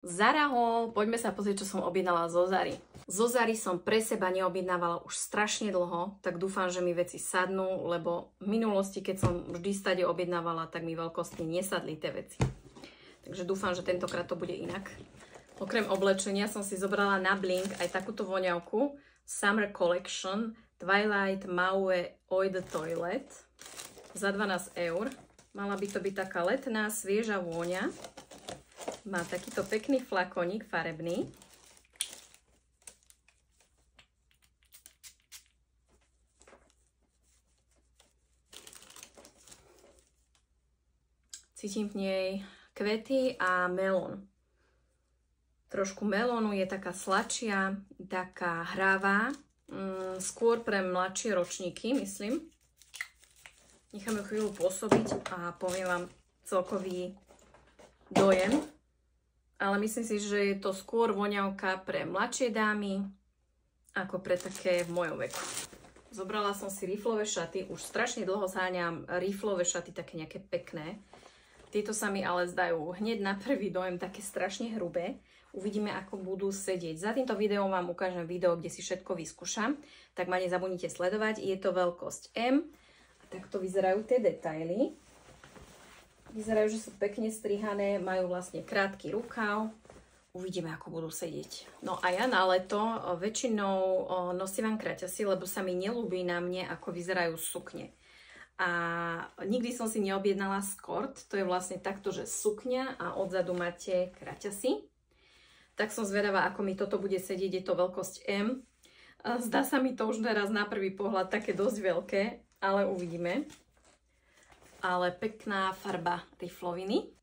Zara Haul, poďme sa pozrieť, čo som objednala zo Zary. Zo Zary som pre seba neobjednávala už strašne dlho, tak dúfam, že mi veci sadnú, lebo v minulosti, keď som vždy stade objednávala, tak mi veľkosti nesadli tie veci. Takže dúfam, že tentokrát to bude inak. Okrem oblečenia som si zobrala na Blink aj takúto voňavku Summer Collection Twilight Maue Eau de Toilette za 12 €. Mala by to byť taká letná, svieža vôňa. Má takýto pekný flakoník farebný. Cítim v nej kvety a melón. Trošku melónu, je taká sladšia, taká hravá, skôr pre mladšie ročníky, myslím. Nechám ju chvíľu pôsobiť a poviem vám celkový dojem. Ale myslím si, že je to skôr voňavka pre mladšie dámy, ako pre také v mojom veku. Zobrala som si riflové šaty, už strašne dlho zháňam riflové šaty, také nejaké pekné. Tieto sa mi ale zdajú hneď na prvý dojem také strašne hrubé. Uvidíme, ako budú sedieť. Za týmto videom vám ukážem video, kde si všetko vyskúšam. Tak ma nezabudnite sledovať. Je to veľkosť M. A takto vyzerajú tie detaily. Vyzerajú, že sú pekne strihané. Majú vlastne krátky rukav. Uvidíme, ako budú sedieť. No a ja na leto väčšinou nosím kraťasy, lebo sa mi neľúbi na mne, ako vyzerajú sukne. A nikdy som si neobjednala skort, to je vlastne takto, že sukňa a odzadu máte kraťasy. Tak som zvedavá, ako mi toto bude sedieť, je to veľkosť M. Zdá sa mi to už teraz na prvý pohľad také dosť veľké, ale uvidíme. Ale pekná farba rifloviny.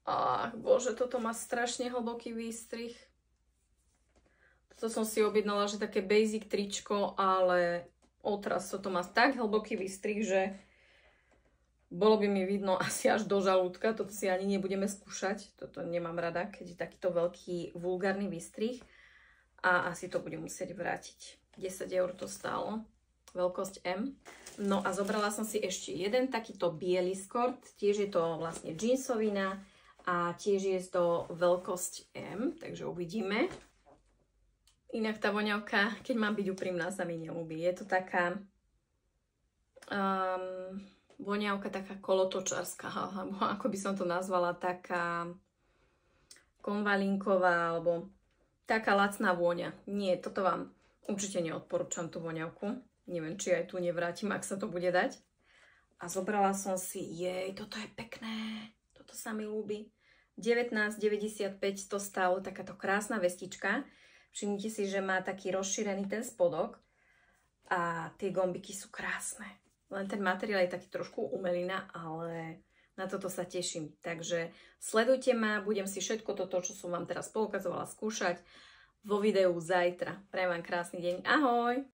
Ach, bože, toto má strašne hlboký výstrih. Toto som si objednala, že také basic tričko, ale otras toto má tak hlboký výstrih, že bolo by mi vidno asi až do žalúdka. Toto si ani nebudeme skúšať. Toto nemám rada, keď je takýto veľký vulgárny výstrih. A asi to budem musieť vrátiť. 10 € to stálo. Veľkosť M. No a zobrala som si ešte jeden takýto biely skort. Tiež je to vlastne džínsovina. A tiež je to veľkosť M. Takže uvidíme. Inak tá voňavka, keď mám byť úprimná, sa mi neľúbi. Je to taká voňavka taká kolotočarská, alebo ako by som to nazvala, taká konvalinková, alebo taká lacná vôňa. Nie, toto vám určite neodporúčam, tú voňavku. Neviem, či aj tu nevrátim, ak sa to bude dať. A zobrala som si, toto je pekné, toto sa mi ľúbi. 19,95 to stálo, takáto krásna vestička. Všimnite si, že má taký rozšírený ten spodok a tie gombiky sú krásne. Len ten materiál je taký trošku umelina, ale na toto sa teším. Takže sledujte ma, budem si všetko toto, čo som vám teraz poukazovala, skúšať vo videu zajtra. Prajem vám krásny deň. Ahoj!